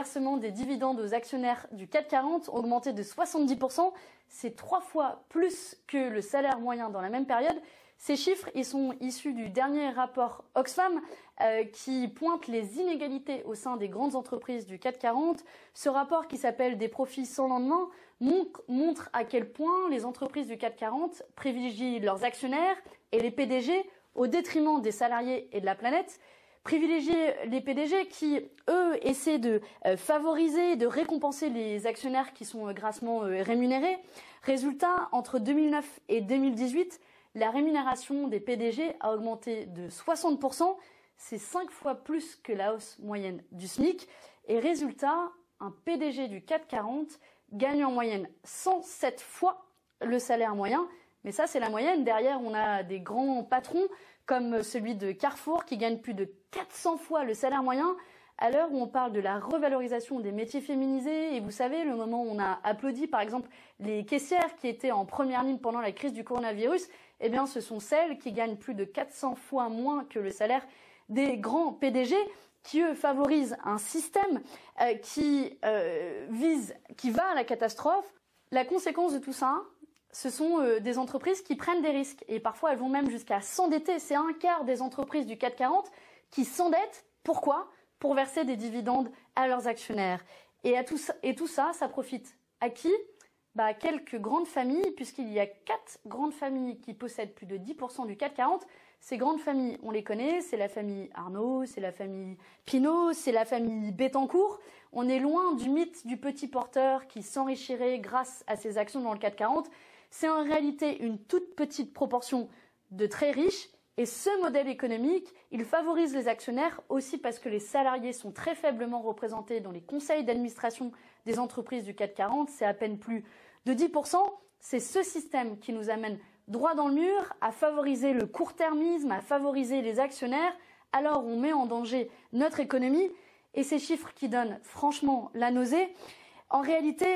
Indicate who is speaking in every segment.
Speaker 1: versement des dividendes aux actionnaires du CAC 40 ont augmenté de 70%. C'est 3 fois plus que le salaire moyen dans la même période. Ces chiffres, ils sont issus du dernier rapport Oxfam qui pointe les inégalités au sein des grandes entreprises du CAC 40. Ce rapport, qui s'appelle « Des profits sans lendemain », montre à quel point les entreprises du CAC 40 privilégient leurs actionnaires et les PDG au détriment des salariés et de la planète. Privilégier les PDG qui, eux, essaient de favoriser, de récompenser les actionnaires qui sont grassement rémunérés. Résultat, entre 2009 et 2018, la rémunération des PDG a augmenté de 60%. C'est 5 fois plus que la hausse moyenne du SMIC. Et résultat, un PDG du CAC 40 gagne en moyenne 107 fois le salaire moyen. Mais ça, c'est la moyenne. Derrière, on a des grands patrons comme celui de Carrefour qui gagne plus de 400 fois le salaire moyen. À l'heure où on parle de la revalorisation des métiers féminisés, et vous savez, le moment où on a applaudi par exemple les caissières qui étaient en première ligne pendant la crise du coronavirus, eh bien ce sont celles qui gagnent plus de 400 fois moins que le salaire des grands PDG, qui eux favorisent un système qui va à la catastrophe. La conséquence de tout ça, ce sont des entreprises qui prennent des risques et parfois elles vont même jusqu'à s'endetter. C'est un quart des entreprises du CAC 40 qui s'endettent. Pourquoi ? Pour verser des dividendes à leurs actionnaires. Et tout ça, ça profite à qui ? À quelques grandes familles, puisqu'il y a 4 grandes familles qui possèdent plus de 10% du CAC 40. Ces grandes familles, on les connaît, c'est la famille Arnault, c'est la famille Pinault, c'est la famille Bettencourt. On est loin du mythe du petit porteur qui s'enrichirait grâce à ses actions dans le CAC 40. C'est en réalité une toute petite proportion de très riches. Et ce modèle économique, il favorise les actionnaires aussi parce que les salariés sont très faiblement représentés dans les conseils d'administration des entreprises du CAC 40. C'est à peine plus de 10%. C'est ce système qui nous amène droit dans le mur, à favoriser le court-termisme, à favoriser les actionnaires. Alors on met en danger notre économie. Et ces chiffres qui donnent franchement la nausée, en réalité,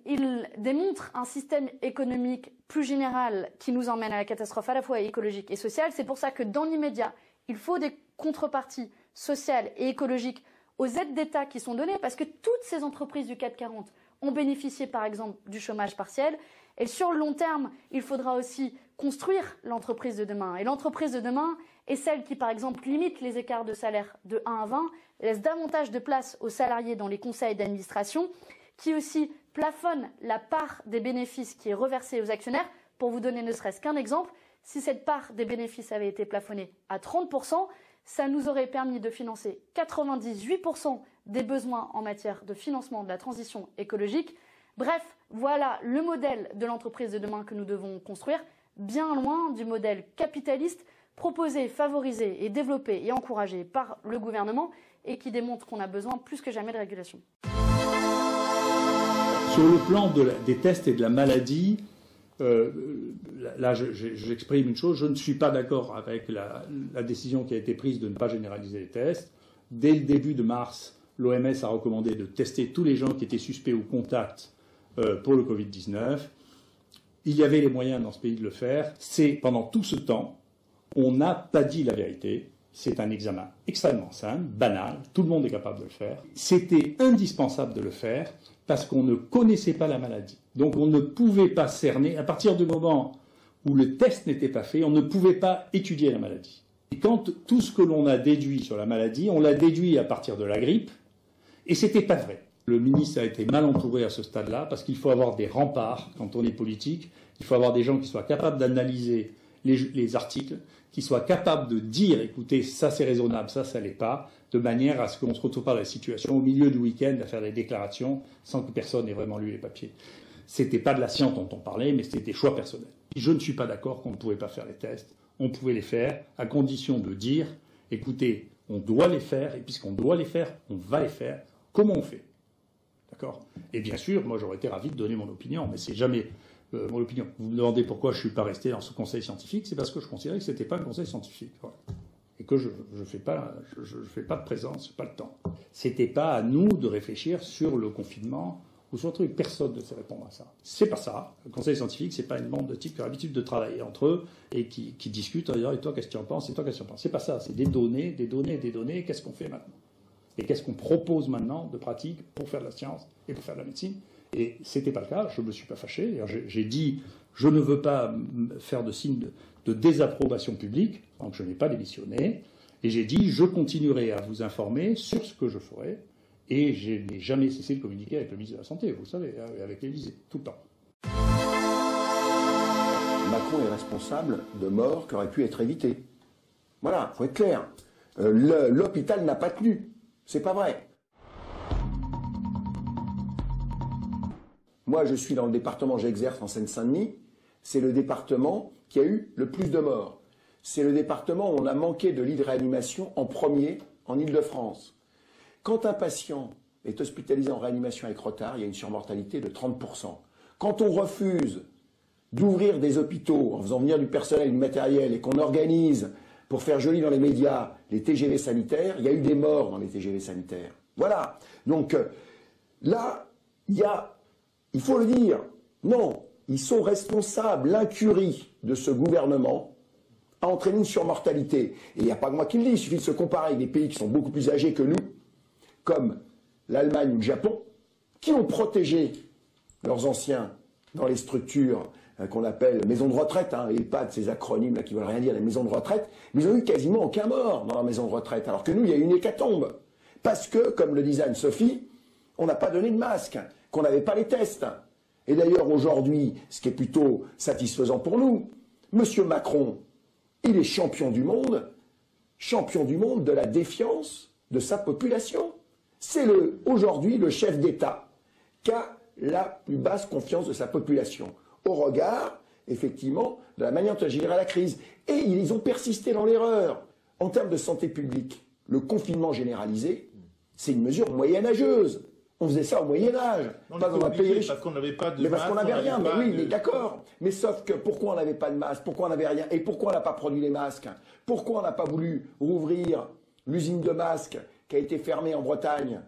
Speaker 1: il démontre un système économique plus général qui nous emmène à la catastrophe à la fois écologique et sociale. C'est pour ça que dans l'immédiat, il faut des contreparties sociales et écologiques aux aides d'État qui sont données parce que toutes ces entreprises du CAC 40 ont bénéficié par exemple du chômage partiel. Et sur le long terme, il faudra aussi construire l'entreprise de demain. Et l'entreprise de demain est celle qui, par exemple, limite les écarts de salaire de 1 à 20, laisse davantage de place aux salariés dans les conseils d'administration, qui aussi plafonne la part des bénéfices qui est reversée aux actionnaires. Pour vous donner ne serait-ce qu'un exemple, si cette part des bénéfices avait été plafonnée à 30%, ça nous aurait permis de financer 98% des besoins en matière de financement de la transition écologique. Bref, voilà le modèle de l'entreprise de demain que nous devons construire, bien loin du modèle capitaliste proposé, favorisé et développé et encouragé par le gouvernement et qui démontre qu'on a besoin plus que jamais de régulation.
Speaker 2: Sur le plan des tests et de la maladie, là j'exprime une chose, je ne suis pas d'accord avec la décision qui a été prise de ne pas généraliser les tests. Dès le début de mars, l'OMS a recommandé de tester tous les gens qui étaient suspects ou contacts pour le Covid-19. Il y avait les moyens dans ce pays de le faire. C'est pendant tout ce temps, on n'a pas dit la vérité. C'est un examen extrêmement simple, banal, tout le monde est capable de le faire. C'était indispensable de le faire parce qu'on ne connaissait pas la maladie. Donc on ne pouvait pas cerner, à partir du moment où le test n'était pas fait, on ne pouvait pas étudier la maladie. Et quand tout ce que l'on a déduit sur la maladie, on l'a déduit à partir de la grippe, et c'était pas vrai. Le ministre a été mal entouré à ce stade-là parce qu'il faut avoir des remparts quand on est politique, il faut avoir des gens qui soient capables d'analyser les articles, qui soient capables de dire, écoutez, ça c'est raisonnable, ça l'est pas, de manière à ce qu'on se retrouve pas dans la situation au milieu du week-end à faire des déclarations sans que personne ait vraiment lu les papiers. C'était pas de la science dont on parlait, mais c'était des choix personnels. Je ne suis pas d'accord qu'on ne pouvait pas faire les tests. On pouvait les faire à condition de dire, écoutez, on doit les faire, et puisqu'on doit les faire, on va les faire. Comment on fait? D'accord? Et bien sûr, moi j'aurais été ravi de donner mon opinion, mais c'est jamais mon opinion. Vous me demandez pourquoi je ne suis pas resté dans ce conseil scientifique, c'est parce que je considérais que ce n'était pas un conseil scientifique. Voilà. Et que je fais pas de présence, je n'ai pas le temps. C'était pas à nous de réfléchir sur le confinement ou sur le truc. Personne ne sait répondre à ça. C'est pas ça. Le conseil scientifique, c'est pas une bande de types qui ont l'habitude de travailler entre eux et qui discutent en disant, et toi, qu'est-ce que tu en penses? Et toi, qu'est-ce que tu en penses? C'est pas ça. C'est des données. Qu'est-ce qu'on fait maintenant? Et qu'est-ce qu'on propose maintenant de pratique pour faire de la science et pour faire de la médecine? Et ce n'était pas le cas, je ne me suis pas fâché. J'ai dit, je ne veux pas faire de signe de désapprobation publique, donc je n'ai pas démissionné. Et j'ai dit, je continuerai à vous informer sur ce que je ferai. Et je n'ai jamais cessé de communiquer avec le ministre de la Santé, vous le savez, avec l'Élysée, tout le temps.
Speaker 3: Macron est responsable de morts qui auraient pu être évitées. Voilà, il faut être clair. L'hôpital n'a pas tenu. C'est pas vrai. Moi, je suis dans le département, j'exerce en Seine-Saint-Denis. C'est le département qui a eu le plus de morts. C'est le département où on a manqué de lits de réanimation en premier en Île-de-France. Quand un patient est hospitalisé en réanimation avec retard, il y a une surmortalité de 30%. Quand on refuse d'ouvrir des hôpitaux en faisant venir du personnel et du matériel et qu'on organise pour faire joli dans les médias les TGV sanitaires, il y a eu des morts dans les TGV sanitaires. Voilà. Donc là, il faut le dire, non, ils sont responsables. L'incurie de ce gouvernement a entraîné une surmortalité. Et il n'y a pas que moi qui le dis, il suffit de se comparer avec des pays qui sont beaucoup plus âgés que nous, comme l'Allemagne ou le Japon, qui ont protégé leurs anciens dans les structures qu'on appelle maisons de retraite, et pas de ces acronymes là qui veulent rien dire, les maisons de retraite, mais ils n'ont eu quasiment aucun mort dans la maison de retraite, alors que nous, il y a eu une hécatombe. Parce que, comme le disait Anne-Sophie, on n'a pas donné de masque, qu'on n'avait pas les tests. Et d'ailleurs, aujourd'hui, ce qui est plutôt satisfaisant pour nous, M. Macron, il est champion du monde de la défiance de sa population. C'est aujourd'hui le chef d'État qui a la plus basse confiance de sa population, au regard, effectivement, de la manière de gérer la crise. Et ils ont persisté dans l'erreur. En termes de santé publique, le confinement généralisé, c'est une mesure moyenâgeuse. On faisait ça au Moyen-Âge.
Speaker 4: Pas dans un pays riche. Parce qu'on n'avait pas de masque.
Speaker 3: Parce qu'on n'avait rien. Mais oui, mais d'accord. Mais sauf que pourquoi on n'avait pas de masque? Pourquoi on n'avait rien? Et pourquoi on n'a pas produit les masques? Pourquoi on n'a pas voulu rouvrir l'usine de masques qui a été fermée en Bretagne,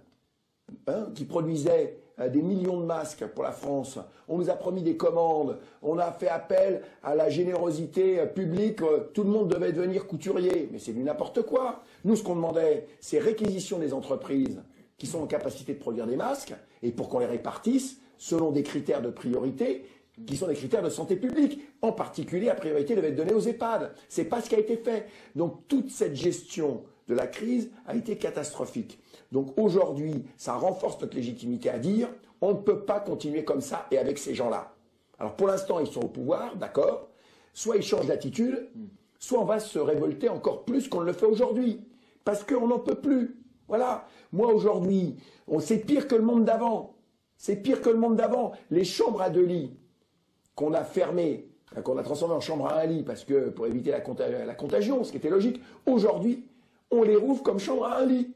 Speaker 3: qui produisait des millions de masques pour la France? On nous a promis des commandes. On a fait appel à la générosité publique. Tout le monde devait devenir couturier. Mais c'est du n'importe quoi. Nous, ce qu'on demandait, c'est réquisition des entreprises qui sont en capacité de produire des masques, et pour qu'on les répartisse selon des critères de priorité, qui sont des critères de santé publique. En particulier, la priorité devait être donnée aux EHPAD. C'est pas ce qui a été fait. Donc toute cette gestion de la crise a été catastrophique. Donc aujourd'hui, ça renforce notre légitimité à dire, on ne peut pas continuer comme ça et avec ces gens-là. Alors pour l'instant, ils sont au pouvoir, d'accord. Soit ils changent d'attitude, soit on va se révolter encore plus qu'on ne le fait aujourd'hui. Parce qu'on n'en peut plus. Voilà. Moi, aujourd'hui, c'est pire que le monde d'avant. C'est pire que le monde d'avant. Les chambres à 2 lits qu'on a fermées, qu'on a transformées en chambres à 1 lit, parce que pour éviter la contagion, ce qui était logique, aujourd'hui, on les rouvre comme chambres à 1 lit.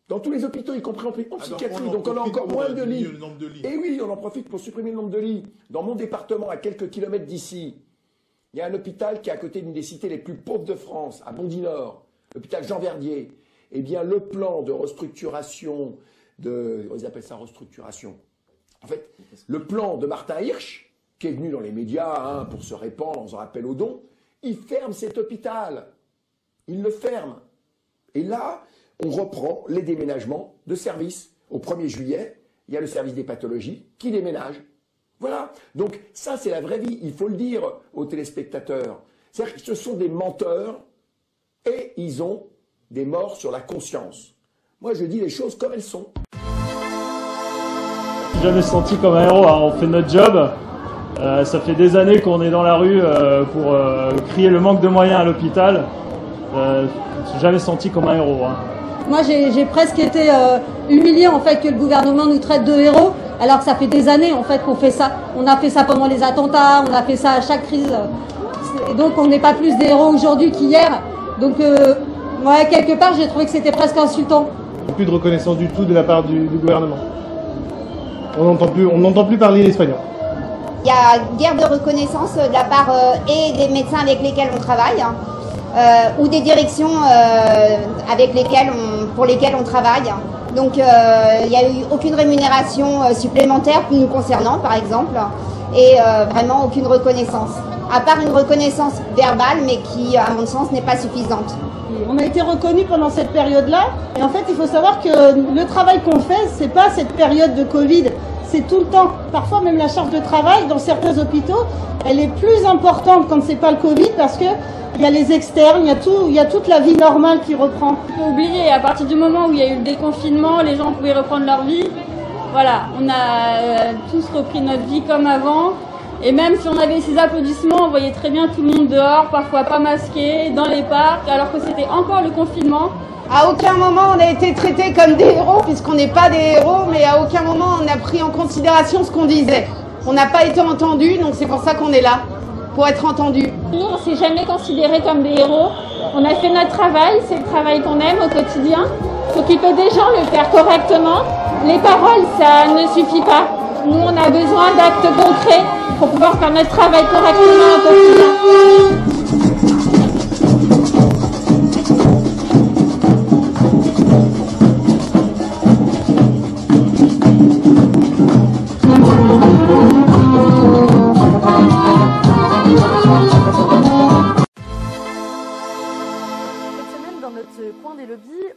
Speaker 3: Dans tous les hôpitaux, y compris en psychiatrie. Donc on a encore moins de lits. Et oui, on en profite pour supprimer le nombre de lits. Dans mon département, à quelques kilomètres d'ici, il y a un hôpital qui est à côté d'une des cités les plus pauvres de France, à Bondy-Nord, l'hôpital Jean Verdier. Eh bien, le plan de restructuration ils appellent ça restructuration. En fait, le plan de Martin Hirsch, qui est venu dans les médias pour se répandre en faisant appel aux dons, il ferme cet hôpital. Il le ferme. Et là, on reprend les déménagements de services. Au 1er juillet, il y a le service des pathologies qui déménage. Voilà. Donc ça, c'est la vraie vie. Il faut le dire aux téléspectateurs. C'est-à-dire que ce sont des menteurs et ils ont des morts sur la conscience. Moi, je dis les choses comme elles sont.
Speaker 5: Je me suis jamais senti comme un héros. On fait notre job. Ça fait des années qu'on est dans la rue pour crier le manque de moyens à l'hôpital. Je me suis jamais senti comme un héros.
Speaker 6: Moi, j'ai presque été humiliée en fait que le gouvernement nous traite de héros, alors que ça fait des années en fait qu'on fait ça. On a fait ça pendant les attentats, on a fait ça à chaque crise. Et donc, on n'est pas plus des héros aujourd'hui qu'hier. Donc, ouais, quelque part, j'ai trouvé que c'était presque insultant.
Speaker 7: Plus de reconnaissance du tout de la part du gouvernement. On n'entend plus parler l'espagnol.
Speaker 8: Il y a guère de reconnaissance de la part et des médecins avec lesquels on travaille, ou des directions pour lesquelles on travaille. Donc il n'y a eu aucune rémunération supplémentaire nous concernant, par exemple, et vraiment aucune reconnaissance. À part une reconnaissance verbale, mais qui, à mon sens, n'est pas suffisante.
Speaker 6: Et on a été reconnus pendant cette période-là. Et en fait, il faut savoir que le travail qu'on fait, c'est pas cette période de Covid, c'est tout le temps. Parfois, même la charge de travail dans certains hôpitaux, elle est plus importante quand c'est pas le Covid parce que il y a les externes, il y a toute la vie normale qui reprend.
Speaker 9: Il faut oublier, à partir du moment où il y a eu le déconfinement, les gens pouvaient reprendre leur vie. Voilà, on a tous repris notre vie comme avant. Et même si on avait ces applaudissements, on voyait très bien tout le monde dehors, parfois pas masqué, dans les parcs, alors que c'était encore le confinement.
Speaker 8: À aucun moment on a été traités comme des héros, puisqu'on n'est pas des héros, mais à aucun moment on a pris en considération ce qu'on disait. On n'a pas été entendus, donc c'est pour ça qu'on est là, pour être entendus.
Speaker 9: Nous, on s'est jamais considérés comme des héros. On a fait notre travail, c'est le travail qu'on aime au quotidien. S'occuper des gens, le faire correctement. Les paroles, ça ne suffit pas. Nous, on a besoin d'actes concrets pour pouvoir faire notre travail correctement au quotidien.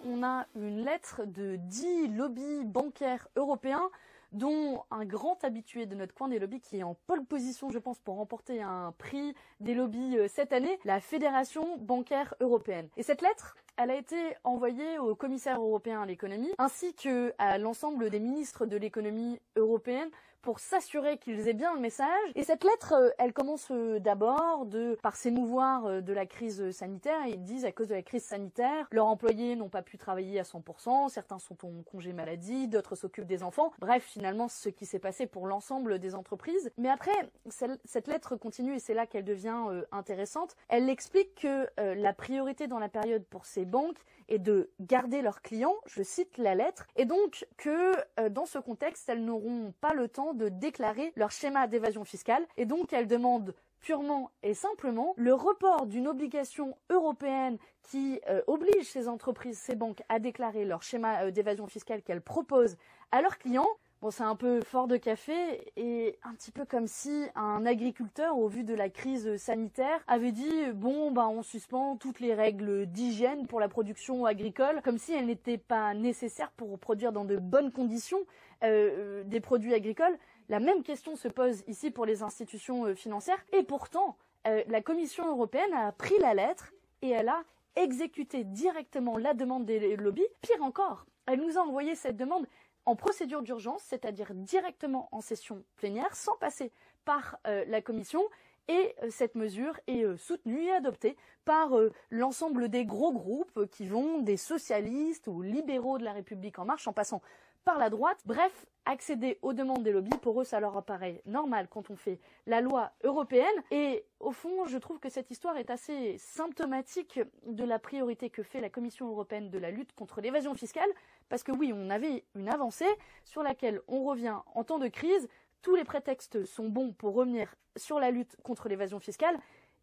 Speaker 1: On a une lettre de 10 lobbies bancaires européens, dont un grand habitué de notre coin des lobbies qui est en pole position, je pense, pour remporter un prix des lobbies cette année, la Fédération bancaire européenne. Et cette lettre, elle a été envoyée au commissaire européen à l'économie, ainsi qu'à l'ensemble des ministres de l'économie européenne, pour s'assurer qu'ils aient bien le message. Et cette lettre, elle commence d'abord par s'émouvoir de la crise sanitaire. Ils disent, à cause de la crise sanitaire, leurs employés n'ont pas pu travailler à 100%, certains sont en congé maladie, d'autres s'occupent des enfants. Bref, finalement, ce qui s'est passé pour l'ensemble des entreprises. Mais après, cette lettre continue, et c'est là qu'elle devient intéressante. Elle explique que la priorité dans la période pour ces banques est de garder leurs clients, je cite la lettre, et donc que dans ce contexte, elles n'auront pas le temps de déclarer leur schéma d'évasion fiscale, et donc elles demandent purement et simplement le report d'une obligation européenne qui oblige ces entreprises, ces banques à déclarer leur schéma d'évasion fiscale qu'elles proposent à leurs clients. Bon, c'est un peu fort de café et un petit peu comme si un agriculteur, au vu de la crise sanitaire, avait dit bon, on suspend toutes les règles d'hygiène pour la production agricole, comme si elles n'étaient pas nécessaires pour produire dans de bonnes conditions des produits agricoles. La même question se pose ici pour les institutions financières, et pourtant, la Commission européenne a pris la lettre et elle a exécuté directement la demande des lobbies. Pire encore, elle nous a envoyé cette demande en procédure d'urgence, c'est-à-dire directement en session plénière, sans passer par la Commission. Et cette mesure est soutenue et adoptée par l'ensemble des gros groupes qui vont des socialistes aux libéraux de la République en marche, en passant par la droite. Bref, accéder aux demandes des lobbies, pour eux, ça leur apparaît normal quand on fait la loi européenne. Et au fond, je trouve que cette histoire est assez symptomatique de la priorité que fait la Commission européenne de la lutte contre l'évasion fiscale. Parce que oui, on avait une avancée sur laquelle on revient en temps de crise. Tous les prétextes sont bons pour revenir sur la lutte contre l'évasion fiscale.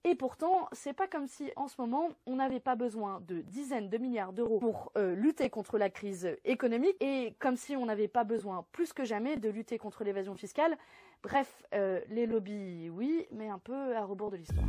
Speaker 1: Et pourtant, c'est pas comme si en ce moment, on n'avait pas besoin de dizaines de milliards d'euros pour lutter contre la crise économique, et comme si on n'avait pas besoin plus que jamais de lutter contre l'évasion fiscale. Bref, les lobbies, oui, mais un peu à rebours de l'histoire.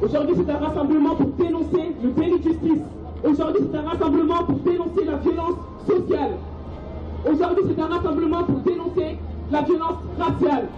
Speaker 10: Aujourd'hui, c'est un rassemblement pour dénoncer le déni de justice. Aujourd'hui, c'est un rassemblement pour dénoncer la violence sociale. Aujourd'hui, c'est un rassemblement pour dénoncer la violence raciale.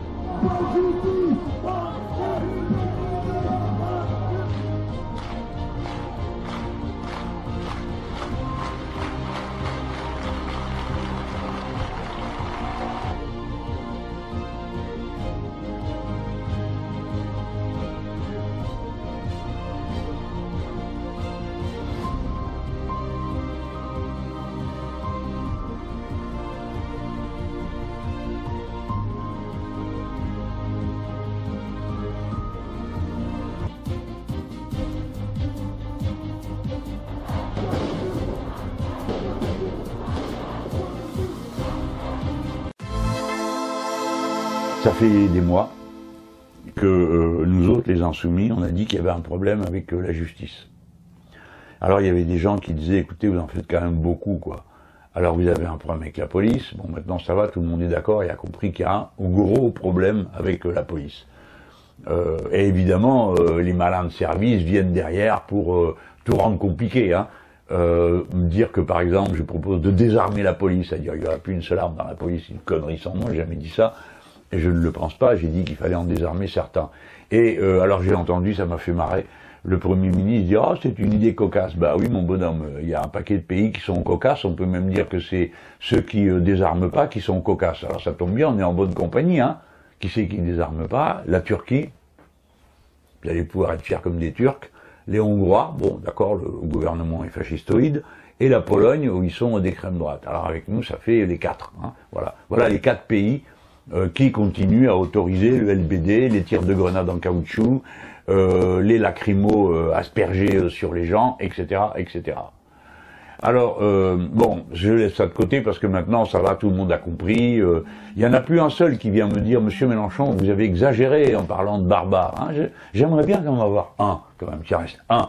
Speaker 11: Ça fait des mois que nous autres, les Insoumis, on a dit qu'il y avait un problème avec la justice. Alors il y avait des gens qui disaient, écoutez, vous en faites quand même beaucoup, quoi. Alors vous avez un problème avec la police. Bon, maintenant ça va, tout le monde est d'accord et a compris qu'il y a un gros problème avec la police. Et évidemment, les malins de service viennent derrière pour tout rendre compliqué. Hein. Me dire que par exemple, je propose de désarmer la police, c'est-à-dire qu'il n'y aura plus une seule arme dans la police, une connerie sans nom, j'ai jamais dit ça. Et je ne le pense pas, j'ai dit qu'il fallait en désarmer certains. Et alors j'ai entendu, ça m'a fait marrer, le Premier ministre dire « Ah, c'est une idée cocasse ». Bah oui, mon bonhomme, il y a un paquet de pays qui sont cocasses, on peut même dire que c'est ceux qui désarment pas qui sont cocasses. Alors ça tombe bien, on est en bonne compagnie, hein. Qui c'est qui ne désarme pas? La Turquie, vous allez pouvoir être fiers comme des Turcs. Les Hongrois, bon d'accord, le gouvernement est fascistoïde. Et la Pologne, où ils sont d'extrême droite. Alors avec nous, ça fait les 4. Hein. Voilà les 4 pays qui continuent à autoriser le LBD, les tirs de grenades en caoutchouc, les lacrymos aspergés sur les gens, etc., etc. Alors, bon, je laisse ça de côté parce que maintenant, ça va, tout le monde a compris. Il y en a plus un seul qui vient me dire, Monsieur Mélenchon, vous avez exagéré en parlant de barbares. Hein. J'aimerais bien quand même avoir un, quand même, qu'il reste un,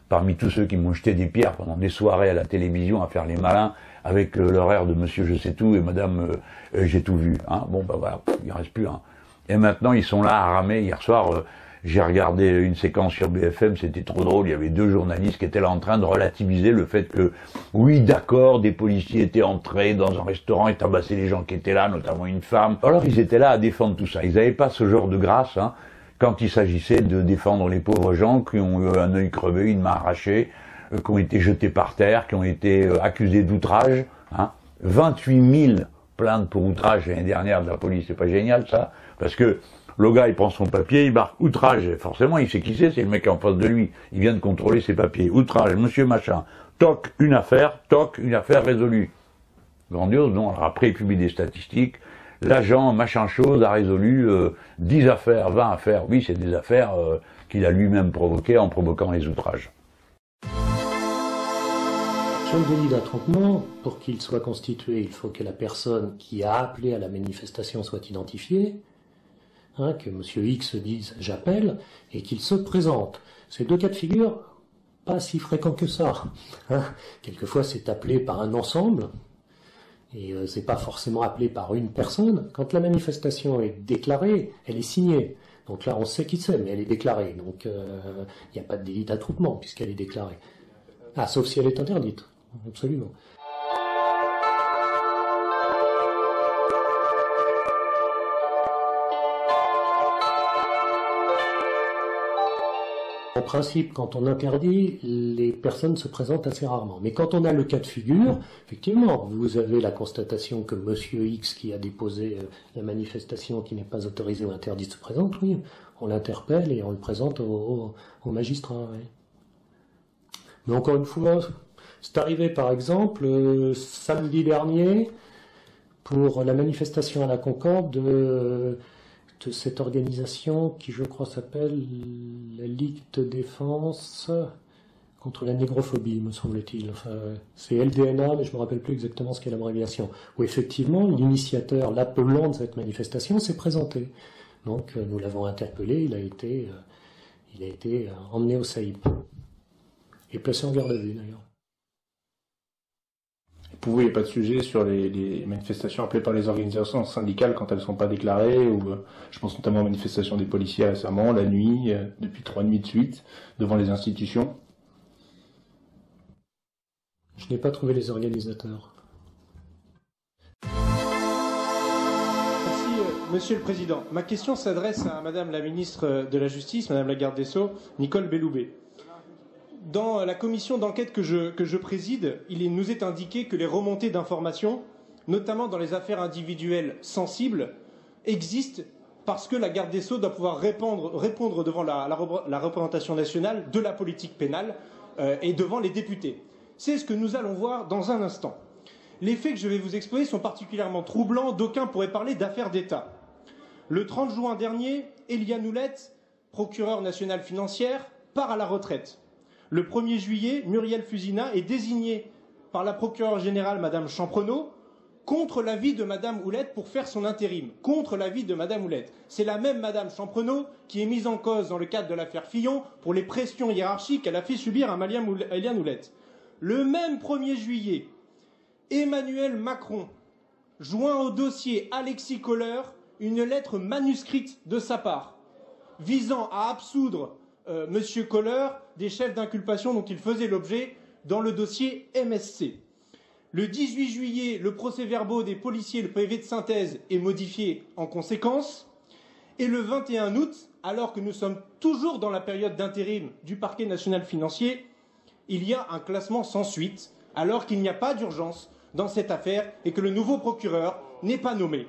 Speaker 11: parmi tous ceux qui m'ont jeté des pierres pendant des soirées à la télévision à faire les malins avec l'horaire de Monsieur Je sais tout et Madame J'ai tout vu. Hein. Bon, bah voilà, il en reste plus un. Et maintenant, ils sont là à ramer. Hier soir, j'ai regardé une séquence sur BFM, c'était trop drôle, il y avait 2 journalistes qui étaient là en train de relativiser le fait que, oui, d'accord, des policiers étaient entrés dans un restaurant et tabassaient les gens qui étaient là, notamment une femme. Alors ils étaient là à défendre tout ça. Ils n'avaient pas ce genre de grâce, hein, quand il s'agissait de défendre les pauvres gens qui ont eu un œil crevé, une main arrachée, qui ont été jetés par terre, qui ont été accusés d'outrage. Hein. 28 000 plaintes pour outrage l'année dernière de la police, c'est pas génial ça? Parce que le gars, il prend son papier, il marque outrage. Forcément, il sait qui c'est le mec en face de lui. Il vient de contrôler ses papiers. Outrage, monsieur machin. Toc, une affaire résolue. Grandiose, non? Alors après, il publie des statistiques. L'agent, machin chose, a résolu 10 affaires, 20 affaires. Oui, c'est des affaires qu'il a lui-même provoquées en provoquant les outrages.
Speaker 12: Sur le délit d'attroupement, pour qu'il soit constitué, il faut que la personne qui a appelé à la manifestation soit identifiée. Hein, que M. X dise « j'appelle » et qu'il se présente. Ces 2 cas de figure, pas si fréquents que ça. Hein. Quelquefois, c'est appelé par un ensemble, et c'est pas forcément appelé par une personne. Quand la manifestation est déclarée, elle est signée. Donc là, on sait qui c'est, mais elle est déclarée. Donc, il n'y a pas de délit d'attroupement, puisqu'elle est déclarée. Ah, sauf si elle est interdite. Absolument. En principe, quand on interdit, les personnes se présentent assez rarement. Mais quand on a le cas de figure, effectivement, vous avez la constatation que Monsieur X, qui a déposé la manifestation qui n'est pas autorisée ou interdite, se présente, oui, on l'interpelle et on le présente au magistrat. Oui. Mais encore une fois, c'est arrivé par exemple samedi dernier pour la manifestation à la Concorde de cette organisation qui, je crois, s'appelle la Ligue de défense contre la négrophobie, me semble-t-il. Enfin, c'est LDNA, mais je ne me rappelle plus exactement ce qu'est l'abréviation. Où effectivement, l'initiateur, l'appelant de cette manifestation, s'est présenté. Donc, nous l'avons interpellé, il a été emmené au SAIP. Et placé en garde à vue, d'ailleurs.
Speaker 4: Pour vous, il n'y a pas de sujet sur les manifestations appelées par les organisations syndicales quand elles ne sont pas déclarées, ou je pense notamment aux manifestations des policiers récemment, la nuit, depuis 3 nuits de suite, devant les institutions.
Speaker 12: Je n'ai pas trouvé les organisateurs.
Speaker 13: Merci, Monsieur le Président. Ma question s'adresse à Madame la Ministre de la Justice, Madame la Garde des Sceaux, Nicole Belloubet. Dans la commission d'enquête que je préside, il nous est indiqué que les remontées d'informations, notamment dans les affaires individuelles sensibles, existent parce que la garde des Sceaux doit pouvoir répondre devant la représentation nationale de la politique pénale et devant les députés. C'est ce que nous allons voir dans un instant. Les faits que je vais vous exposer sont particulièrement troublants, d'aucuns pourraient parler d'affaires d'État. Le 30 juin dernier, Éliane Houlette, procureure nationale financière, part à la retraite. Le 1er juillet, Muriel Fusina est désignée par la procureure générale, Madame Champrenault, contre l'avis de Madame Houlette pour faire son intérim, contre l'avis de Madame Houlette. C'est la même Madame Champrenault qui est mise en cause dans le cadre de l'affaire Fillon pour les pressions hiérarchiques qu'elle a fait subir à Éliane Houlette. Le même 1er juillet, Emmanuel Macron joint au dossier Alexis Kohler une lettre manuscrite de sa part, visant à absoudre Monsieur Kohler des chefs d'inculpation dont il faisait l'objet dans le dossier MSC. Le 18 juillet, le procès-verbal des policiers, le PV de synthèse, est modifié en conséquence. Et le 21 août, alors que nous sommes toujours dans la période d'intérim du parquet national financier, il y a un classement sans suite, alors qu'il n'y a pas d'urgence dans cette affaire et que le nouveau procureur n'est pas nommé.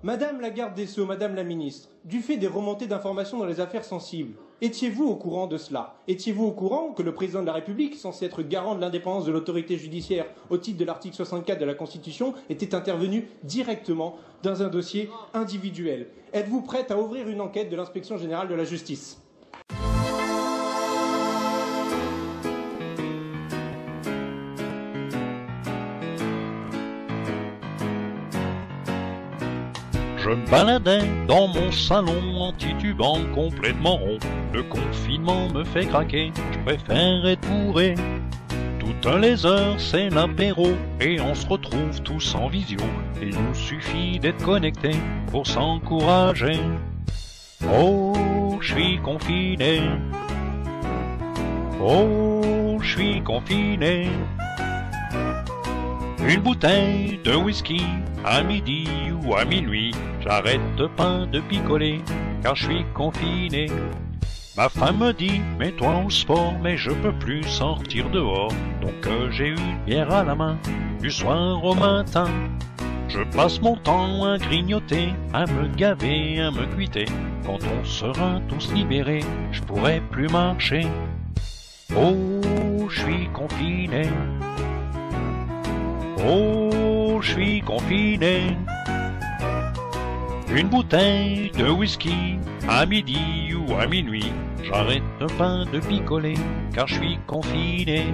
Speaker 13: Madame la garde des Sceaux, Madame la ministre, du fait des remontées d'informations dans les affaires sensibles, étiez-vous au courant de cela? Étiez-vous au courant que le président de la République, censé être garant de l'indépendance de l'autorité judiciaire au titre de l'article 64 de la Constitution, était intervenu directement dans un dossier individuel? Êtes-vous prête à ouvrir une enquête de l'Inspection générale de la justice?
Speaker 14: Je me baladais dans mon salon en titubant complètement rond. Le confinement me fait craquer, je préfère être bourré. Toutes les heures c'est l'apéro et on se retrouve tous en visio. Il nous suffit d'être connectés pour s'encourager. Oh, je suis confiné. Oh, je suis confiné. Une bouteille de whisky à midi ou à minuit. J'arrête pas de picoler car je suis confiné. Ma femme me dit mets-toi au sport mais je peux plus sortir dehors. Donc j'ai une bière à la main du soir au matin. Je passe mon temps à grignoter, à me gaver, à me cuiter. Quand on sera tous libérés, je pourrai plus marcher. Oh, je suis confiné. Oh, je suis confiné. Une bouteille de whisky à midi ou à minuit. J'arrête pas de picoler car je suis confiné.